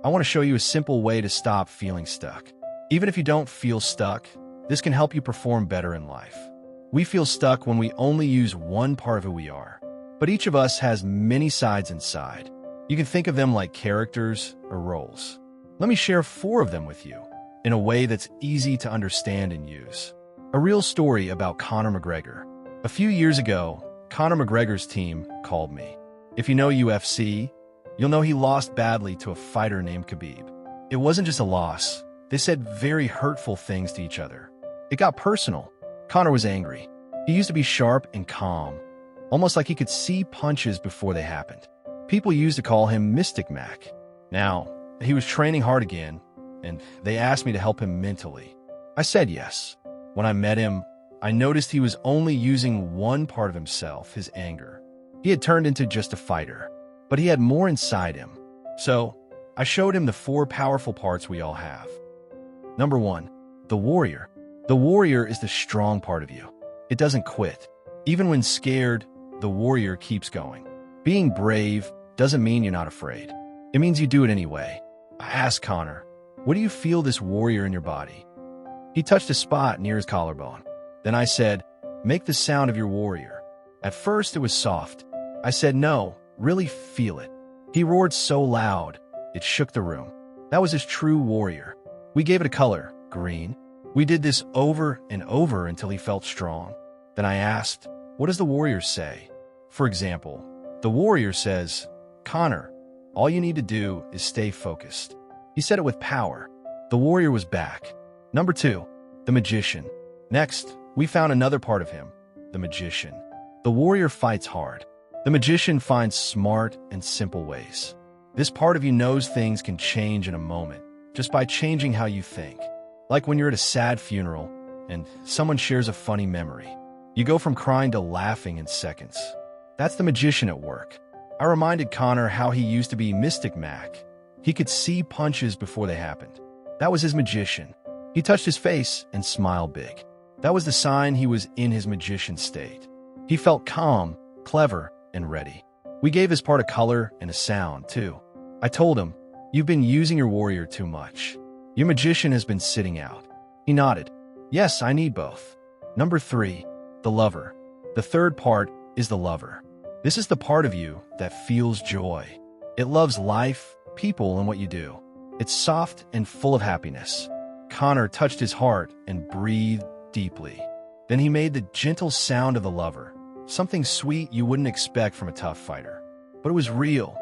I want to show you a simple way to stop feeling stuck. Even if you don't feel stuck, this can help you perform better in life. We feel stuck when we only use one part of who we are. But each of us has many sides inside. You can think of them like characters or roles. Let me share 4 of them with you in a way that's easy to understand and use. A real story about Conor McGregor. A few years ago, Conor McGregor's team called me. If you know UFC, you'll know he lost badly to a fighter named Khabib. It wasn't just a loss. They said very hurtful things to each other. It got personal. Conor was angry. He used to be sharp and calm, almost like he could see punches before they happened. People used to call him Mystic Mac. Now, he was training hard again, and they asked me to help him mentally. I said yes. When I met him, I noticed he was only using one part of himself, his anger. He had turned into just a fighter, but he had more inside him. So, I showed him the 4 powerful parts we all have. Number 1, the warrior. The warrior is the strong part of you. It doesn't quit. Even when scared, the warrior keeps going. Being brave doesn't mean you're not afraid. It means you do it anyway. I asked Conor, "What do you feel this warrior in your body?" He touched a spot near his collarbone. Then I said, "Make the sound of your warrior." At first, it was soft. I said, "No, really feel it." He roared so loud, it shook the room. That was his true warrior. We gave it a color, green. We did this over and over until he felt strong. Then I asked, "What does the warrior say?" For example, the warrior says, "Conor, all you need to do is stay focused." He said it with power. The warrior was back. Number 2, the magician. Next, we found another part of him, the magician. The warrior fights hard. The magician finds smart and simple ways. This part of you knows things can change in a moment, just by changing how you think. Like when you're at a sad funeral and someone shares a funny memory. You go from crying to laughing in seconds. That's the magician at work. I reminded Conor how he used to be Mystic Mac. He could see punches before they happened. That was his magician. He touched his face and smiled big. That was the sign he was in his magician state. He felt calm, clever, and ready. We gave his part a color and a sound, too. I told him, "You've been using your warrior too much. Your magician has been sitting out." He nodded. "Yes, I need both." Number 3, the lover. The third part is the lover. This is the part of you that feels joy. It loves life, people, and what you do. It's soft and full of happiness. Conor touched his heart and breathed deeply. Then he made the gentle sound of the lover, something sweet you wouldn't expect from a tough fighter. But it was real.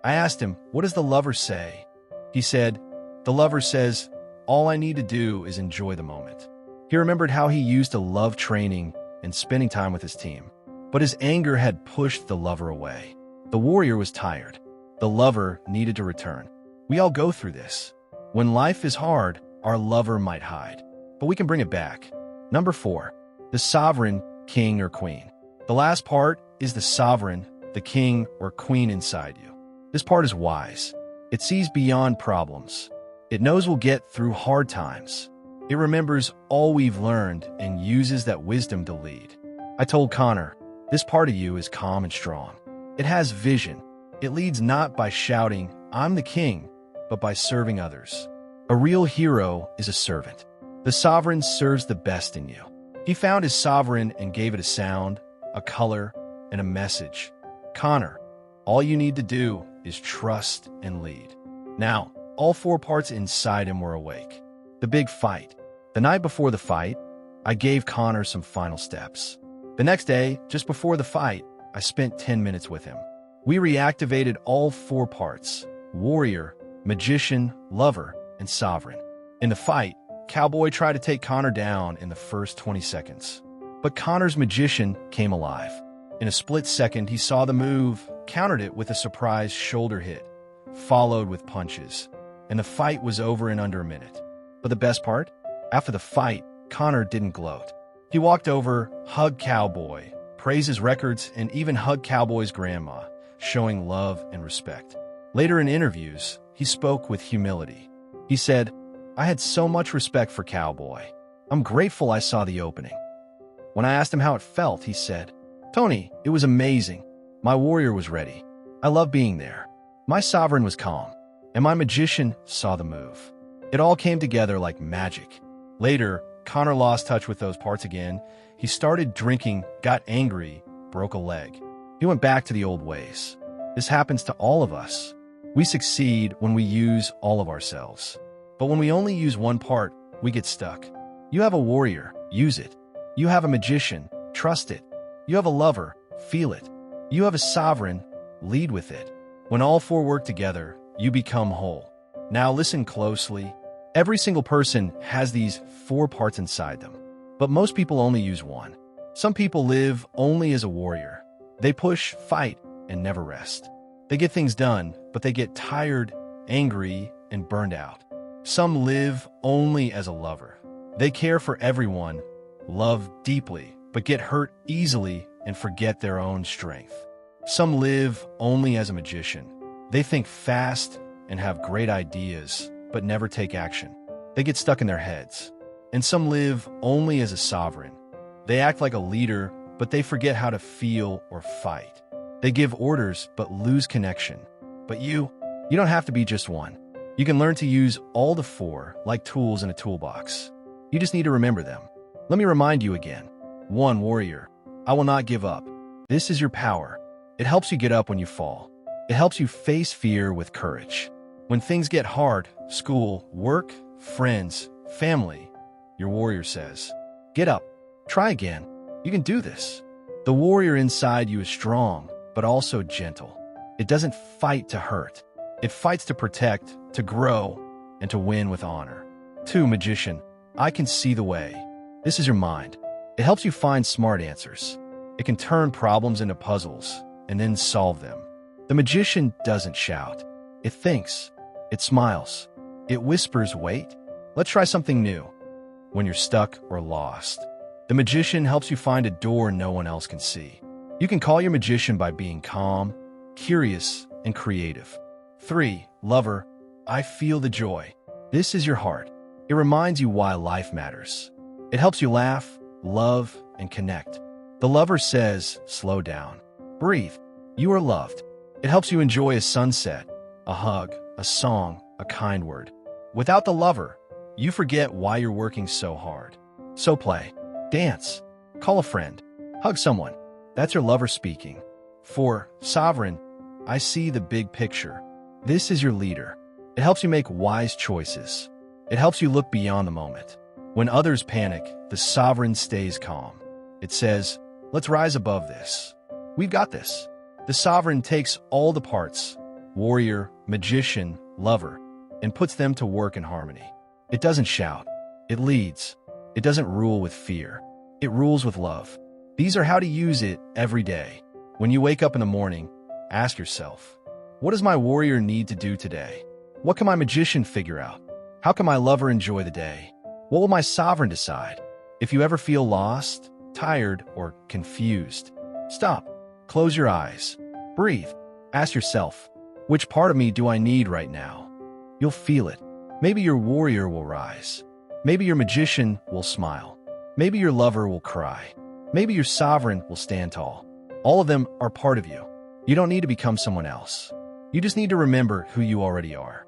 I asked him, "What does the lover say?" He said, "The lover says, all I need to do is enjoy the moment." He remembered how he used to love training and spending time with his team. But his anger had pushed the lover away. The warrior was tired. The lover needed to return. We all go through this. When life is hard, our lover might hide, but we can bring it back. Number 4, the sovereign, king or queen. The last part is the sovereign, the king or queen inside you. This part is wise. It sees beyond problems. It knows we'll get through hard times. It remembers all we've learned and uses that wisdom to lead. I told Conor, this part of you is calm and strong. It has vision. It leads not by shouting, "I'm the king," but by serving others. A real hero is a servant. The sovereign serves the best in you. He found his sovereign and gave it a sound, a color, and a message. Conor, all you need to do is trust and lead. Now, all 4 parts inside him were awake. The big fight. The night before the fight, I gave Conor some final steps. The next day, just before the fight, I spent 10 minutes with him. We reactivated all 4 parts: warrior, magician, lover, and sovereign. In the fight, Cowboy tried to take Conor down in the first 20 seconds. But Conor's magician came alive. In a split second, he saw the move, countered it with a surprise shoulder hit, followed with punches, and the fight was over in under a minute. But the best part? After the fight, Conor didn't gloat. He walked over, hugged Cowboy, praised his records, and even hugged Cowboy's grandma, showing love and respect. Later in interviews, he spoke with humility. He said, "I had so much respect for Cowboy. I'm grateful I saw the opening." When I asked him how it felt, he said, "Tony, it was amazing. My warrior was ready. I love being there. My sovereign was calm. and my magician saw the move. It all came together like magic. Later, Connor lost touch with those parts again. He started drinking, got angry, broke a leg. He went back to the old ways. This happens to all of us. We succeed when we use all of ourselves. But when we only use one part, we get stuck. You have a warrior, use it. You have a magician, trust it. You have a lover, feel it. You have a sovereign, lead with it. When all four work together, you become whole. Now listen closely. Every single person has these four parts inside them, but most people only use one. Some people live only as a warrior. They push, fight, and never rest. They get things done, but they get tired, angry, and burned out. Some live only as a lover. They care for everyone, love deeply, but get hurt easily and forget their own strength. Some live only as a magician. They think fast and have great ideas, but never take action. They get stuck in their heads. And some live only as a sovereign. They act like a leader, but they forget how to feel or fight. They give orders, but lose connection. But you don't have to be just one. You can learn to use all the four like tools in a toolbox. You just need to remember them. Let me remind you again. 1. Warrior. I will not give up. This is your power. It helps you get up when you fall. It helps you face fear with courage. When things get hard, school, work, friends, family, your warrior says, get up, try again. You can do this. The warrior inside you is strong, but also gentle. It doesn't fight to hurt. It fights to protect, to grow, and to win with honor. 2. Magician. I can see the way. This is your mind. It helps you find smart answers. It can turn problems into puzzles and then solve them. The magician doesn't shout. It thinks. It smiles. It whispers, wait, let's try something new. When you're stuck or lost, the magician helps you find a door no one else can see. You can call your magician by being calm, curious, and creative. 3. Lover. I feel the joy. This is your heart. It reminds you why life matters. It helps you laugh, love, and connect. The lover says, slow down. Breathe. You are loved. It helps you enjoy a sunset, a hug, a song, a kind word. Without the lover, you forget why you're working so hard. So play, dance, call a friend, hug someone. That's your lover speaking. 4. Sovereign. I see the big picture. This is your leader. It helps you make wise choices. It helps you look beyond the moment. When others panic, the sovereign stays calm. It says, let's rise above this. We've got this. The sovereign takes all the parts, warrior, magician, lover, and puts them to work in harmony. It doesn't shout. It leads. It doesn't rule with fear. It rules with love. These are how to use it every day. When you wake up in the morning, ask yourself, what does my warrior need to do today? What can my magician figure out? How can my lover enjoy the day? What will my sovereign decide? If you ever feel lost, tired, or confused, stop. Close your eyes. Breathe. Ask yourself, which part of me do I need right now? You'll feel it. Maybe your warrior will rise. Maybe your magician will smile. Maybe your lover will cry. Maybe your sovereign will stand tall. All of them are part of you. You don't need to become someone else. You just need to remember who you already are.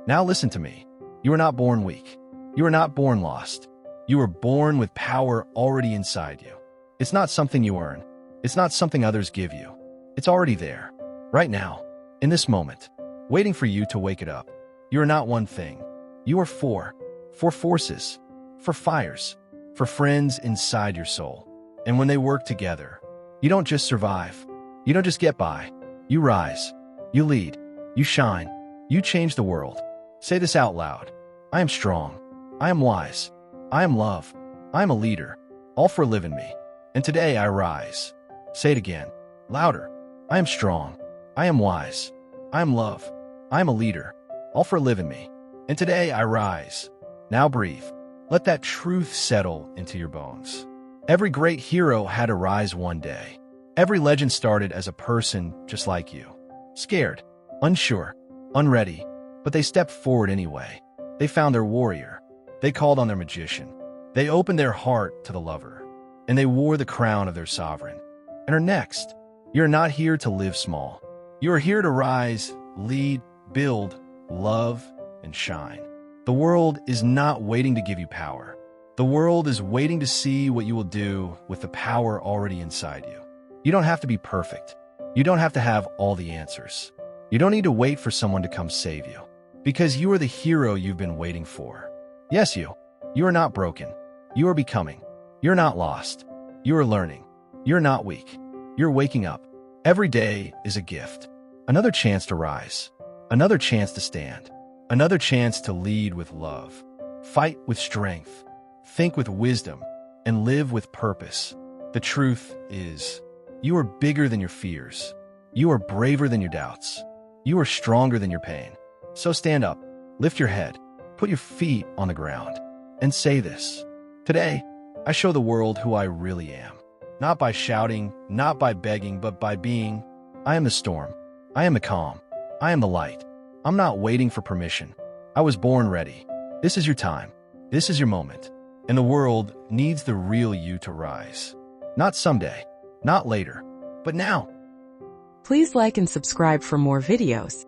Now listen to me. You are not born weak. You are not born lost. You were born with power already inside you. It's not something you earn. It's not something others give you. It's already there, right now, in this moment, waiting for you to wake it up. You are not one thing. You are four forces, four fires, for friends inside your soul. And when they work together, you don't just survive. You don't just get by. You rise. You lead. You shine. You change the world. Say this out loud. I am strong. I am wise. I am love. I am a leader. All four live in me. And today I rise. Say it again. Louder. I am strong. I am wise. I am love. I am a leader. All four live in me. And today I rise. Now breathe. Let that truth settle into your bones. Every great hero had to rise one day. Every legend started as a person just like you. Scared, unsure, unready, but they stepped forward anyway. They found their warrior. They called on their magician. They opened their heart to the lover. And they wore the crown of their sovereign. And are next. You're not here to live small. You are here to rise, lead, build, love, and shine. The world is not waiting to give you power. The world is waiting to see what you will do with the power already inside you. You don't have to be perfect. You don't have to have all the answers. You don't need to wait for someone to come save you, because you are the hero you've been waiting for. Yes, you. You are not broken. You are becoming. You're not lost. You are learning. You're not weak. You're waking up. Every day is a gift. Another chance to rise. Another chance to stand. Another chance to lead with love. Fight with strength. Think with wisdom. And live with purpose. The truth is, you are bigger than your fears. You are braver than your doubts. You are stronger than your pain. So stand up, lift your head, put your feet on the ground, and say this. Today, I show the world who I really am. Not by shouting, not by begging, but by being. I am the storm. I am the calm. I am the light. I'm not waiting for permission. I was born ready. This is your time. This is your moment. And the world needs the real you to rise. Not someday, not later, but now. Please like and subscribe for more videos.